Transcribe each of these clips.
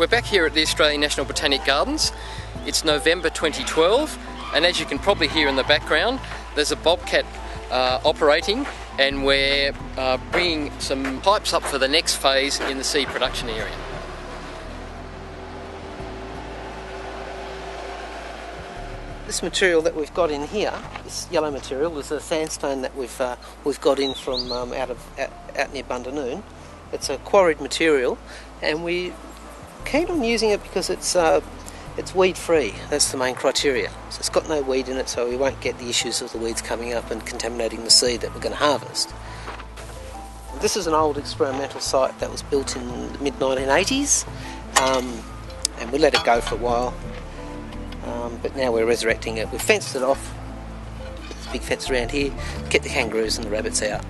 We're back here at the Australian National Botanic Gardens. It's November 2012, and as you can probably hear in the background, there's a bobcat operating, and we're bringing some pipes up for the next phase in the seed production area. This material that we've got in here, this yellow material, is a sandstone that we've got in from out near Bundanoon. It's a quarried material, and we're keen on using it because it's weed free. That's the main criteria. So it's got no weed in it, so we won't get the issues of the weeds coming up and contaminating the seed that we're going to harvest. This is an old experimental site that was built in the mid-1980s, and we let it go for a while. But now we're resurrecting it. We've fenced it off. There's a big fence around here. Kept the kangaroos and the rabbits out.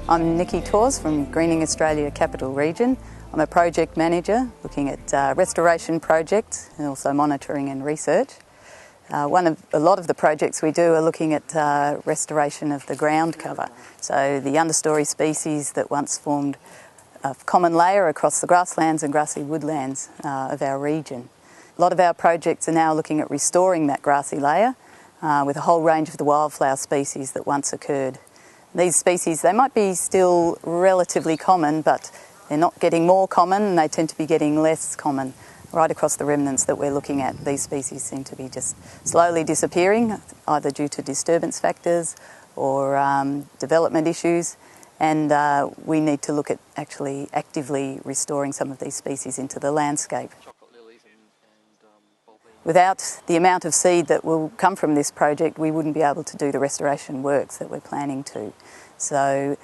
I'm Nikki Tors from Greening Australia Capital Region. I'm a project manager looking at restoration projects and also monitoring and research. A lot of the projects we do are looking at restoration of the ground cover. So the understory species that once formed a common layer across the grasslands and grassy woodlands of our region. A lot of our projects are now looking at restoring that grassy layer with a whole range of the wildflower species that once occurred. These species, they might be still relatively common, but they're not getting more common, and they tend to be getting less common. Right across the remnants that we're looking at, these species seem to be just slowly disappearing, either due to disturbance factors or development issues. And we need to look at actually actively restoring some of these species into the landscape. Without the amount of seed that will come from this project, we wouldn't be able to do the restoration works that we're planning to. So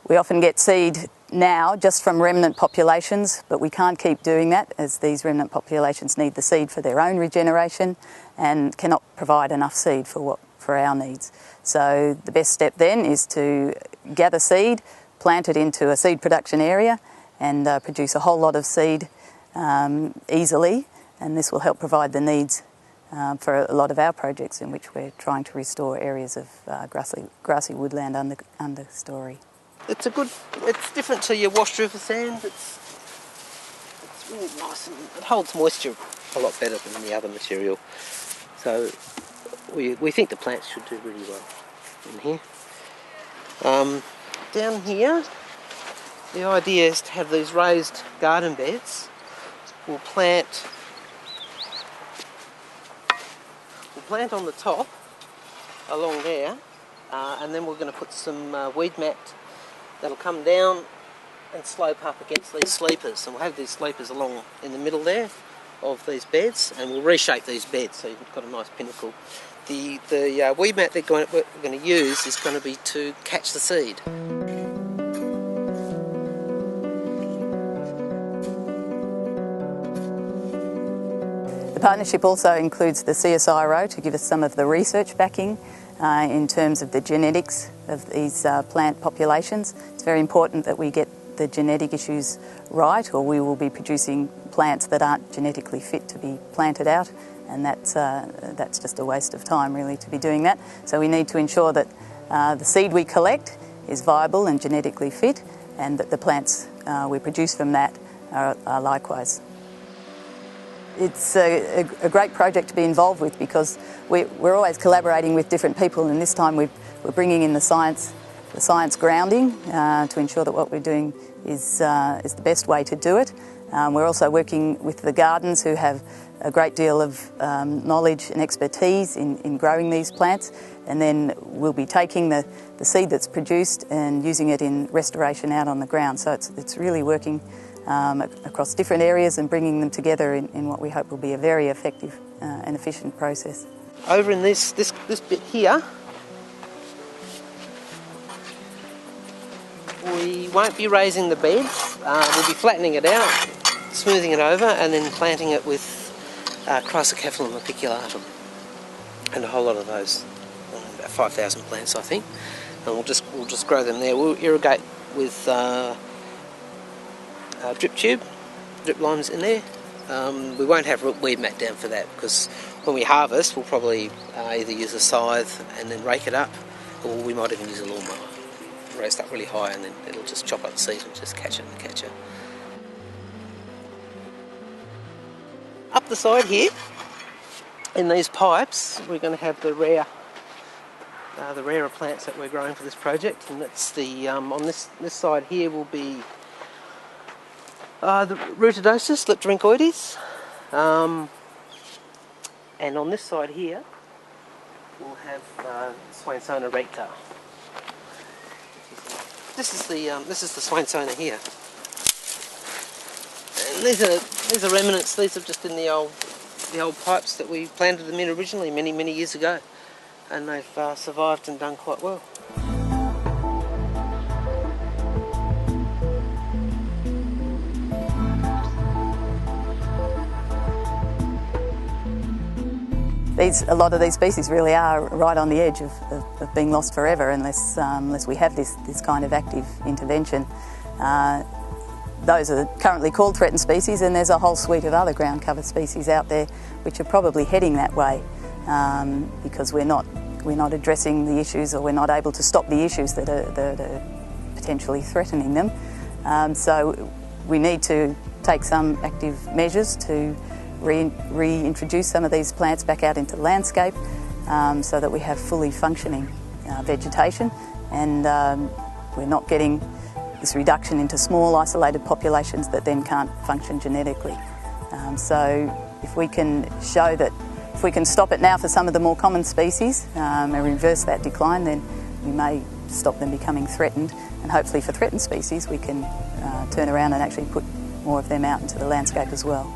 we often get seed now just from remnant populations, but we can't keep doing that as these remnant populations need the seed for their own regeneration and cannot provide enough seed for our needs. So the best step then is to gather seed, plant it into a seed production area and produce a whole lot of seed easily, and this will help provide the needs for a lot of our projects in which we're trying to restore areas of grassy woodland understory. It's different to your washed river sand. It's really nice and it holds moisture a lot better than the other material. So we think the plants should do really well in here. Down here, the idea is to have these raised garden beds. We'll plant on the top along there, and then we're going to put some weed mat that'll come down and slope up against these sleepers. And we'll have these sleepers along in the middle there of these beds, and we'll reshape these beds so you've got a nice pinnacle. The weed mat that we're going to use is going to be to catch the seed. The partnership also includes the CSIRO to give us some of the research backing in terms of the genetics of these plant populations. It's very important that we get the genetic issues right, or we will be producing plants that aren't genetically fit to be planted out, and that's just a waste of time really to be doing that. So we need to ensure that the seed we collect is viable and genetically fit, and that the plants we produce from that are likewise. It's a great project to be involved with because we're always collaborating with different people, and this time we're bringing in the science grounding to ensure that what we're doing is the best way to do it. We're also working with the gardens, who have a great deal of knowledge and expertise in growing these plants, and then we'll be taking the seed that's produced and using it in restoration out on the ground. So it's really working across different areas and bringing them together in what we hope will be a very effective and efficient process. Over in this bit here, we won't be raising the beds. We'll be flattening it out, smoothing it over, and then planting it with Chrysocephalum apiculatum and a whole lot of those, about 5,000 plants I think, and we'll just grow them there. We'll irrigate with drip lines in there. We won't have weed mat down for that, because when we harvest we'll probably either use a scythe and then rake it up, or we might even use a lawnmower. raised up really high, and then it'll just chop up the seed and just catch it and catch it. Up the side here, in these pipes, we're going to have the rarer plants that we're growing for this project, and that's the on this side here will be the Rutedosis leptorhynchoides, and on this side here we'll have Swainsona recta. This is the Swainsona here, and these are remnants. These are just in the old pipes that we planted them in originally many years ago, and they've survived and done quite well. A lot of these species really are right on the edge of being lost forever unless we have this kind of active intervention. Those are currently called threatened species, and there's a whole suite of other ground cover species out there which are probably heading that way because we're not addressing the issues, or we're not able to stop the issues that are potentially threatening them. So we need to take some active measures to reintroduce some of these plants back out into the landscape so that we have fully functioning vegetation, and we're not getting this reduction into small isolated populations that then can't function genetically. So if we can show that if we can stop it now for some of the more common species and reverse that decline, then we may stop them becoming threatened, and hopefully for threatened species we can turn around and actually put more of them out into the landscape as well.